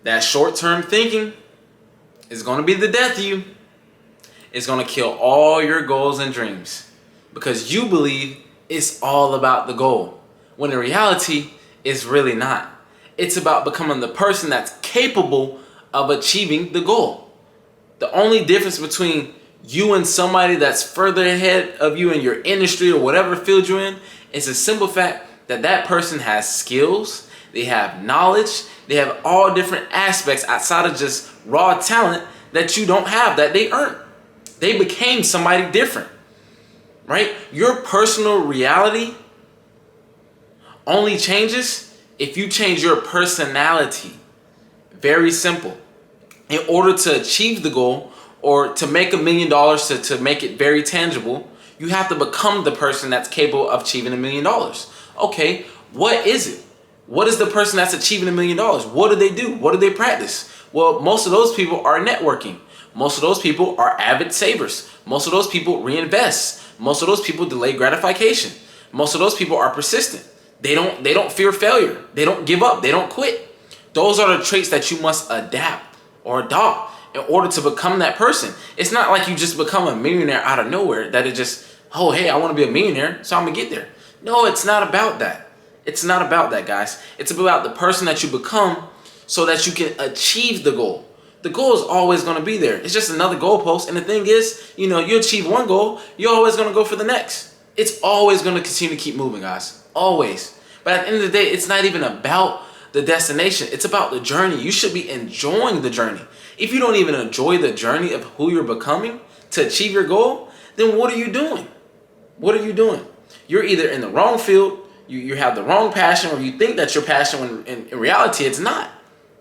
That short-term thinking is going to be the death of you. It's going to kill all your goals and dreams because you believe it's all about the goal, when in reality, it's really not. It's about becoming the person that's capable of achieving the goal. The only difference between you and somebody that's further ahead of you in your industry or whatever field you're in is the simple fact that that person has skills, they have knowledge, they have all different aspects outside of just raw talent that you don't have, that they earned. They became somebody different, right? Your personal reality only changes if you change your personality. Very simple. In order to achieve the goal or to make $1 million, to make it very tangible, you have to become the person that's capable of achieving $1 million. Okay, what is it? What is the person that's achieving $1 million? What do they do? What do they practice? Well, most of those people are networking. Most of those people are avid savers. Most of those people reinvest. Most of those people delay gratification. Most of those people are persistent. They don't fear failure. They don't give up. They don't quit. Those are the traits that you must adapt or adopt in order to become that person. It's not like you just become a millionaire out of nowhere, that it just, oh, hey, I want to be a millionaire, so I'm going to get there. No, it's not about that. It's not about that, guys. It's about the person that you become so that you can achieve the goal. The goal is always going to be there. It's just another goalpost. And the thing is, you achieve one goal, you're always going to go for the next. It's always going to continue to keep moving, guys. Always. But at the end of the day, it's not even about the destination. It's about the journey. You should be enjoying the journey. If you don't even enjoy the journey of who you're becoming to achieve your goal, then what are you doing? What are you doing? You're either in the wrong field, you have the wrong passion, or you think that's your passion when in reality it's not.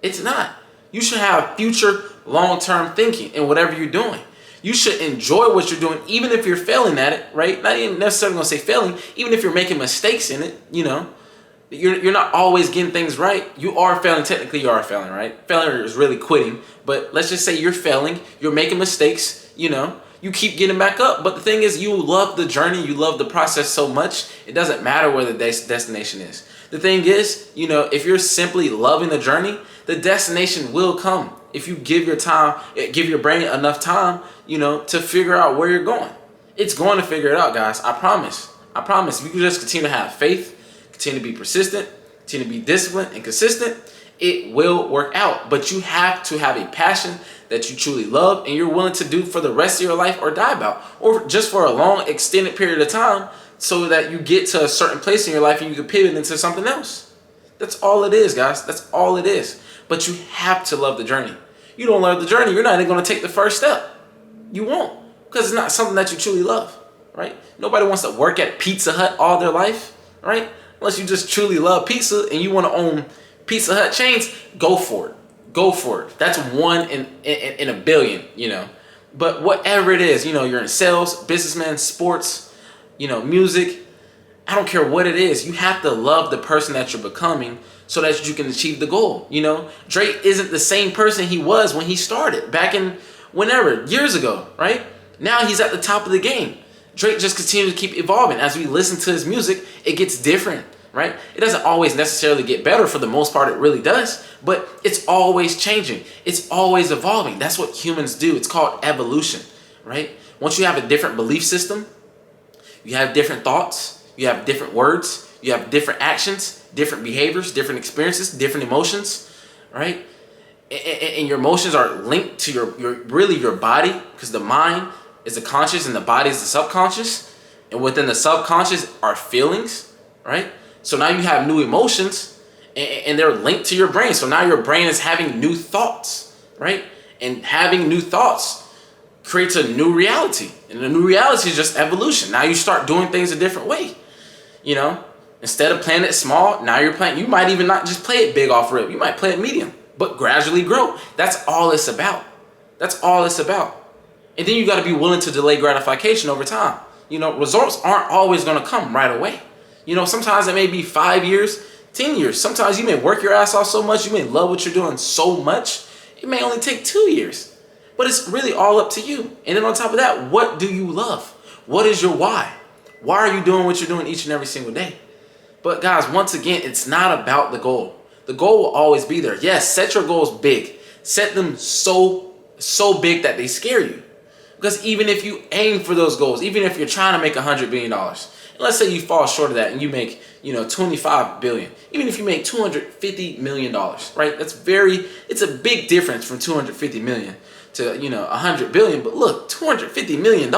It's not. You should have future long-term thinking in whatever you're doing. You should enjoy what you're doing, even if you're failing at it, right? Not even necessarily going to say failing, even if you're making mistakes in it, You're not always getting things right. You are failing. Technically, you are failing, right? Failure is really quitting. But let's just say you're failing. You're making mistakes, You keep getting back up. But the thing is, you love the journey. You love the process so much. It doesn't matter where the destination is. The thing is, if you're simply loving the journey, the destination will come. If you give your brain enough time, to figure out where you're going. It's going to figure it out, guys. I promise. I promise. If you can just continue to have faith, continue to be persistent, continue to be disciplined and consistent, it will work out. But you have to have a passion that you truly love and you're willing to do for the rest of your life or die about, or just for a long extended period of time so that you get to a certain place in your life and you can pivot into something else. That's all it is, guys. That's all it is. But you have to love the journey. You don't love the journey, you're not even going to take the first step. You won't, because it's not something that you truly love, right? Nobody wants to work at Pizza Hut all their life, right? Unless you just truly love pizza and you want to own Pizza Hut chains, go for it. Go for it. That's one in a billion, But whatever it is, you're in sales, businessman, sports, music. I don't care what it is. You have to love the person that you're becoming so that you can achieve the goal. Drake isn't the same person he was when he started back in whenever, years ago, right? Now he's at the top of the game. Drake just continues to keep evolving. As we listen to his music, it gets different, right? It doesn't always necessarily get better. For the most part, it really does. But it's always changing. It's always evolving. That's what humans do. It's called evolution, right? Once you have a different belief system, you have different thoughts, you have different words, you have different actions, different behaviors, different experiences, different emotions, right? And your emotions are linked to your body, because the mind is the conscious and the body is the subconscious. And within the subconscious are feelings, right? So now you have new emotions and they're linked to your brain. So now your brain is having new thoughts, right? And having new thoughts creates a new reality. And the new reality is just evolution. Now you start doing things a different way, Instead of playing it small, now you might even not just play it big off rip. You might play it medium, but gradually grow. That's all it's about. That's all it's about. And then you got to be willing to delay gratification over time. Results aren't always going to come right away. Sometimes it may be 5 years, 10 years. Sometimes you may work your ass off so much, you may love what you're doing so much, it may only take 2 years. But it's really all up to you. And then on top of that, what do you love? What is your why? Why are you doing what you're doing each and every single day? But guys, once again, it's not about the goal. The goal will always be there. Yes, set your goals big. Set them so big that they scare you. Because even if you aim for those goals, even if you're trying to make $100 billion, and let's say you fall short of that and you make, 25 billion, even if you make $250 million, right? It's a big difference from 250 million to, 100 billion. But look, $250 million,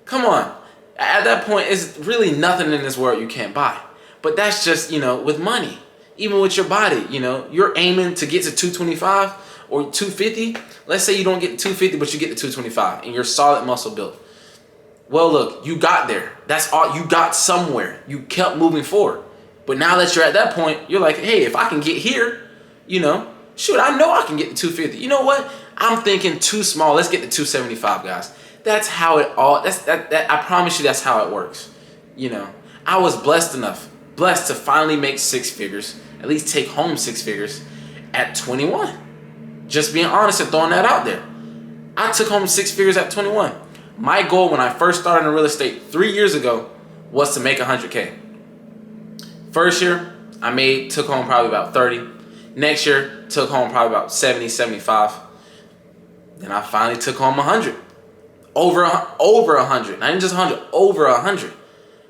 come on. At that point, it's really nothing in this world you can't buy. But that's just, with money. Even with your body, you're aiming to get to 225 or 250. Let's say you don't get to 250, but you get to 225 and you're solid muscle built. Well, look, you got there. That's all. You got somewhere. You kept moving forward. But now that you're at that point, you're like, hey, if I can get here, shoot, I know I can get to 250. You know what? I'm thinking too small. Let's get to 275, guys. That's how it all, I promise you that's how it works. I was blessed to finally make six figures, at least take home six figures at 21. Just being honest and throwing that out there. I took home six figures at 21. My goal when I first started in real estate 3 years ago was to make 100K. First year, took home probably about 30. Next year, took home probably about 70, 75. Then I finally took home 100. Over 100. Not even just 100, over 100.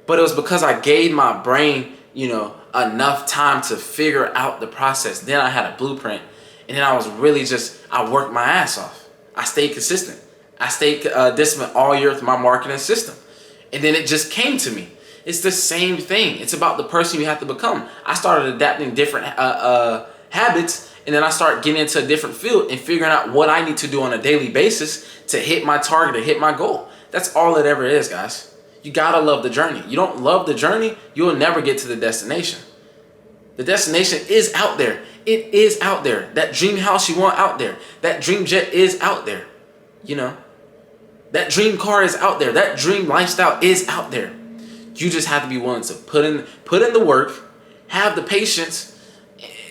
But it was because I gave my brain, enough time to figure out the process. Then I had a blueprint. And then I was really I worked my ass off. I stayed consistent. I stayed disciplined all year with my marketing system. And then it just came to me. It's the same thing. It's about the person you have to become. I started adapting different habits, and then I started getting into a different field and figuring out what I need to do on a daily basis to hit my target, to hit my goal. That's all it ever is, guys. You gotta love the journey. You don't love the journey, you'll never get to the destination. The destination is out there. It is out there. That dream house you want out there. That dream jet is out there. That dream car is out there. That dream lifestyle is out there. You just have to be willing to put in the work, have the patience,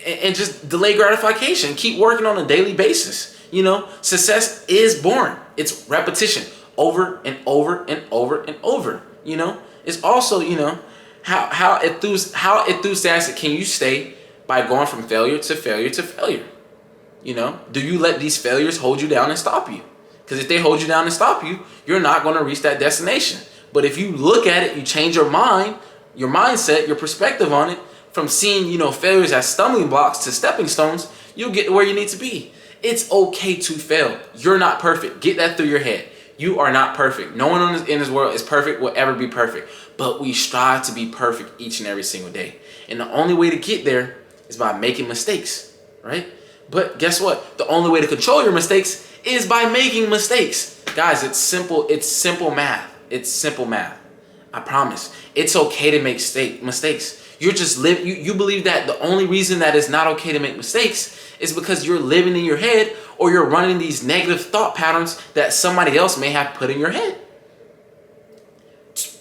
and just delay gratification. Keep working on a daily basis. Success is boring. It's repetition over and over and over and over. It's also, how enthusiastic can you stay by going from failure to failure to failure? Do you let these failures hold you down and stop you? Because if they hold you down and stop you, you're not going to reach that destination. But if you look at it, you change your mind, your mindset, your perspective on it, from seeing, failures as stumbling blocks to stepping stones, you'll get to where you need to be. It's okay to fail. You're not perfect. Get that through your head. You are not perfect. No one in this world is perfect, will ever be perfect. But we strive to be perfect each and every single day. And the only way to get there is by making mistakes, right? But guess what? The only way to control your mistakes is by making mistakes. Guys, it's simple. It's simple math. It's simple math. I promise. It's okay to make mistakes. You're just you believe that the only reason that it's not okay to make mistakes is because you're living in your head, or you're running these negative thought patterns that somebody else may have put in your head.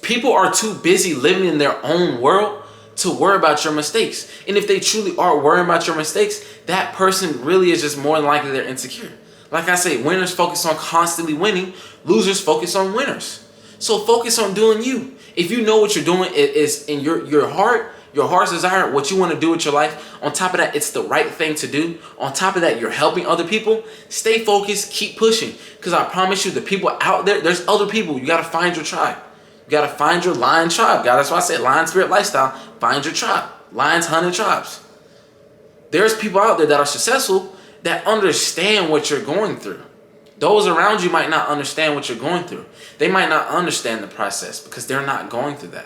People are too busy living in their own world to worry about your mistakes. And if they truly are worrying about your mistakes, that person really is just more than likely they're insecure. Like I say, winners focus on constantly winning. Losers focus on winners. So focus on doing you. If you know what you're doing is in your heart's desire, what you want to do with your life, on top of that, it's the right thing to do. On top of that, you're helping other people. Stay focused, keep pushing. Because I promise you, the people out there, there's other people. You got to find your tribe. You got to find your lion tribe. God, that's why I said lion spirit lifestyle. Find your tribe. Lions hunting tribes. There's people out there that are successful that understand what you're going through. Those around you might not understand what you're going through. They might not understand the process because they're not going through that,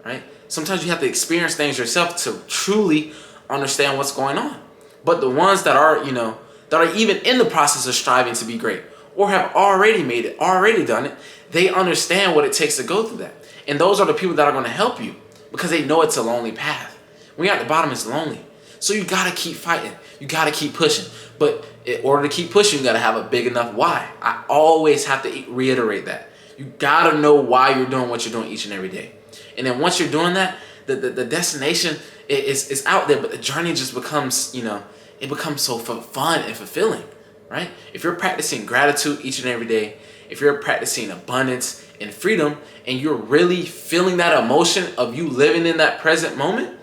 right? Sometimes you have to experience things yourself to truly understand what's going on. But the ones that are, that are even in the process of striving to be great, or have already made it, already done it, they understand what it takes to go through that. And those are the people that are going to help you because they know it's a lonely path. When you're at the bottom, it's lonely. So you got to keep fighting. You got to keep pushing. But in order to keep pushing, you got to have a big enough why. I always have to reiterate that. You got to know why you're doing what you're doing each and every day. And then once you're doing that, the destination is out there, but the journey just becomes, it becomes so fun and fulfilling, right? If you're practicing gratitude each and every day, if you're practicing abundance and freedom, and you're really feeling that emotion of you living in that present moment,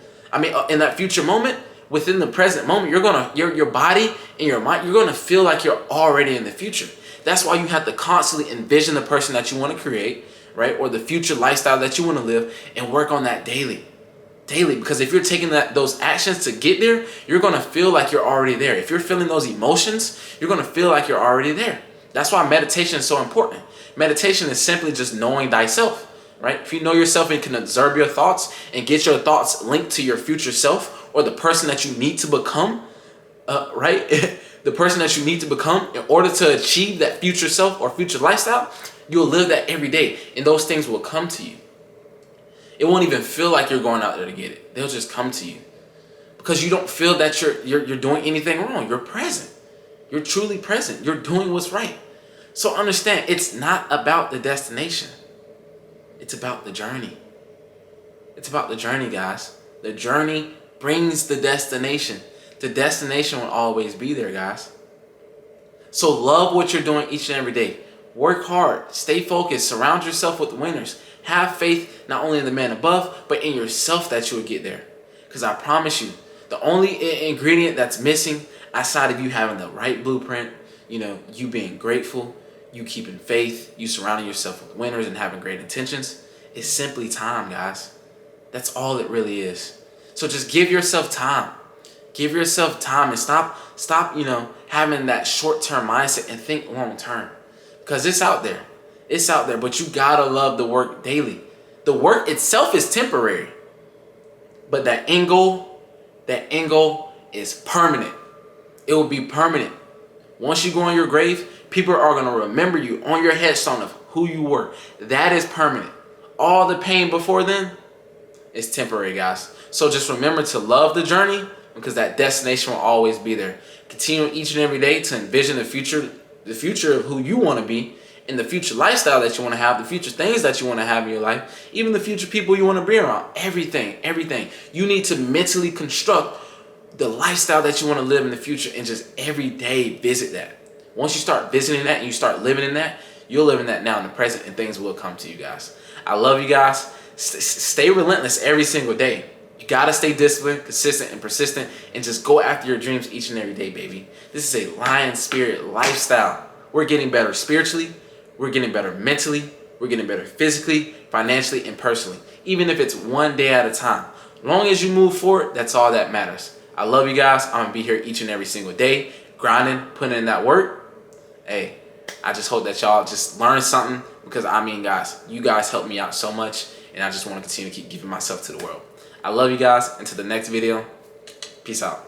in that future moment, within the present moment, your body and your mind, you're gonna feel like you're already in the future. That's why you have to constantly envision the person that you want to create, right? Or the future lifestyle that you want to live, and work on that daily. Because if you're taking those actions to get there, you're gonna feel like you're already there. If you're feeling those emotions, you're gonna feel like you're already there. That's why meditation is so important. Meditation is simply just knowing thyself, right? If you know yourself and can observe your thoughts and get your thoughts linked to your future self or the person that you need to become, right? The person that you need to become in order to achieve that future self or future lifestyle, you'll live that every day, and those things will come to you. It won't even feel like you're going out there to get it. They'll just come to you because you don't feel that you're doing anything wrong. You're present. You're truly present. You're doing what's right. So understand, it's not about the destination. It's about the journey. It's about the journey, guys. The journey brings the destination. The destination will always be there, guys. So love what you're doing each and every day. Work hard. Stay focused. Surround yourself with winners. Have faith not only in the man above, but in yourself that you will get there. Because I promise you, the only ingredient that's missing outside of you having the right blueprint, you being grateful, you keeping faith, you surrounding yourself with winners and having great intentions, is simply time, guys. That's all it really is. So just give yourself time. Give yourself time and stop, having that short-term mindset and think long-term. Because it's out there. It's out there, but you gotta love the work daily. The work itself is temporary. But that end goal is permanent. It will be permanent. Once you go on your grave, people are gonna remember you on your headstone of who you were. That is permanent. All the pain before then is temporary, guys. So just remember to love the journey, because that destination will always be there. Continue each and every day to envision the future of who you want to be, and the future lifestyle that you want to have, the future things that you want to have in your life, even the future people you want to be around. Everything. You need to mentally construct the lifestyle that you want to live in the future, and just every day visit that. Once you start visiting that and you start living in that, you'll live in that now in the present, and things will come to you, guys. I love you guys. Stay relentless every single day. You gotta stay disciplined, consistent, and persistent, and just go after your dreams each and every day, baby. This is a lion spirit lifestyle. We're getting better spiritually. We're getting better mentally. We're getting better physically, financially, and personally. Even if it's one day at a time. Long as you move forward, that's all that matters. I love you guys. I'm gonna be here each and every single day, grinding, putting in that work. Hey, I just hope that y'all just learn something, because guys, you guys help me out so much, and I just want to continue to keep giving myself to the world. I love you guys. Until the next video, peace out.